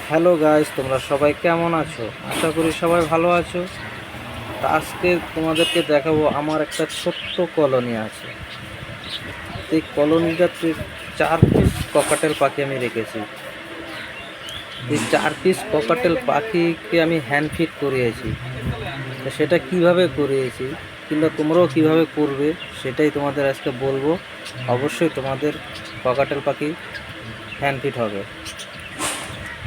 Hello guys, তোমরা সবাই কেমন আছো? আশা করি সবাই ভালো আছো। তা আজকে তোমাদেরকে দেখাবো আমার একটা ছোট্ট কলোনি আছে। এই কলোনিটাতে 4 পিস ককাটেল পাখি আমি রেখেছি। এই 4 পিস ককাটেল পাখিকে আমি হ্যান্ড ফিড করিয়েছি। তো সেটা কিভাবে করিয়েছি কিংবা তোমরাও কিভাবে করবে সেটাই তোমাদের আজকে বলবো। অবশ্যই তোমাদের ককাটেল পাখি হ্যান্ড ফিড হবে।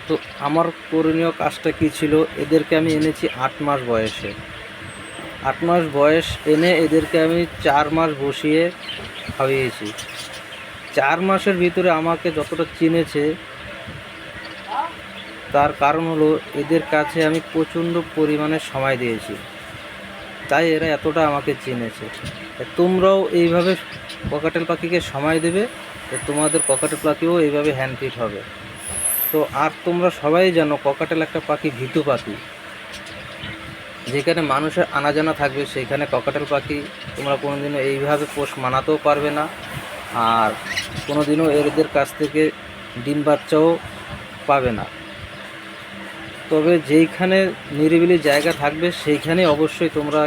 তো আমার করণীয় কাজটা কী ছিল, এদেরকে আমি এনেছি 8 মাস বয়সে। 8 মাস বয়স এনে এদেরকে আমি 4 মাস বসিয়ে খাইয়েছি। 4 মাসের ভিতরে আমাকে যতটা চিনেছে তার কারণ হলো এদের কাছে আমি প্রচণ্ড পরিমাণে সময় দিয়েছি, তাই এরা এতটা আমাকে চিনেছে। তোমরাও এইভাবে ককাটেল পাখিকে সময় দেবে, তো তোমাদের ককাটেল পাখিও এইভাবে হ্যান্ডফিট হবে। তো আর তোমরা সবাই জানো ককাটেল একটা পাখি, ভীতু পাখি। যেখানে মানুষের আনাজানা থাকবে সেইখানে ককাটেল পাখি তোমরা কোনোদিনও এইভাবে পোষ মানাতেও পারবে না, আর কোনোদিনও এদের কাছ থেকে ডিম বাচ্চাও পাবে না। তবে যেইখানে নিরিবিলি জায়গা থাকবে সেইখানে অবশ্যই তোমরা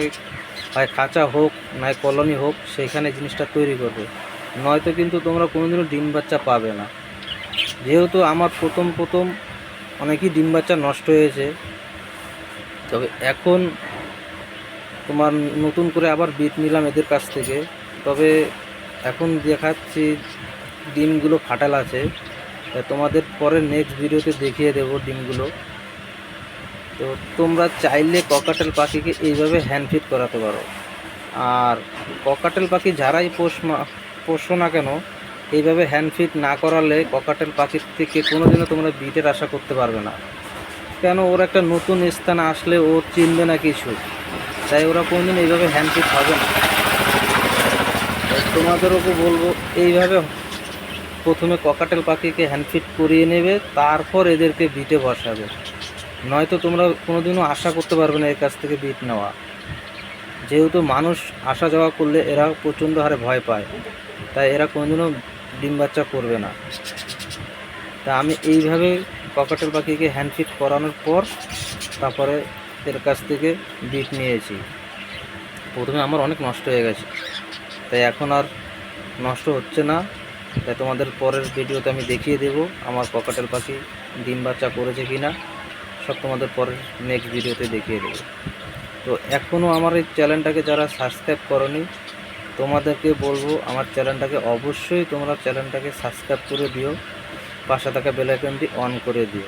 হয় খাঁচা হোক নয় কলোনি হোক সেইখানে জিনিসটা তৈরি করবে, নয়তো কিন্তু তোমরা কোনোদিনও ডিম বাচ্চা পাবে না। যেহেতু আমার প্রথম অনেকই ডিম বাচ্চা নষ্ট হয়েছে, তবে এখন তোমার নতুন করে আবার বিট নিলাম এদের কাছ থেকে। তবে এখন দেখাচ্ছি ডিমগুলো ফাটাল আছে, তোমাদের পরে নেক্সট ভিডিওতে দেখিয়ে দেবো ডিমগুলো। তো তোমরা চাইলে ককাটেল পাখিকে এইভাবে হ্যান্ড ফিড করাতে পারো। আর ককাটেল পাখি যারাই পোষো না কেন, এইভাবে হ্যান্ড ফিড না করালে ককাটেল পাখির থেকে কোনোদিনও তোমরা বিটের আশা করতে পারবে না। কেন, ওর একটা নতুন স্থানে আসলে ও চিনবে না কিছু, তাই ওরা কোনোদিন এইভাবে হ্যান্ড ফিড হবে না। তোমাদেরকে বলবো এইভাবে প্রথমে ককাটেল পাখিকে হ্যান্ড ফিড করিয়ে নেবে, তারপর এদেরকে বিটে বসাবে, নয়তো তোমরা কোনোদিনও আশা করতে পারবে না এর কাছ থেকে বিট নেওয়া। যেহেতু মানুষ আসা যাওয়া করলে এরা প্রচণ্ড হারে ভয় পায়, তাই এরা কোনোদিনও ডিম বাচ্চা করবে না। তা আমি এইভাবে ককাটেল পাখিকে হ্যান্ড ফিড করানোর পর তারপরে এর কাছ থেকে বিট নিয়েছি। প্রথমে আমার অনেক নষ্ট হয়ে গেছে, তাই এখন আর নষ্ট হচ্ছে না। তাই তোমাদের পরের ভিডিওতে আমি দেখিয়ে দেব আমার ককাটেল পাখি ডিম বাচ্চা করেছে কি না, সব তোমাদের পরের নেক্সট ভিডিওতে দেখিয়ে দেব। তো এখনও আমার এই চ্যানেলটাকে যারা সাবস্ক্রাইব করনি, তোমাদেরকে বলবো আমার চ্যানেলটাকে অবশ্যই তোমরা চ্যানেলটাকে সাবস্ক্রাইব করে দিও, পাশে থাকা বেল আইকনটি অন করে দিও।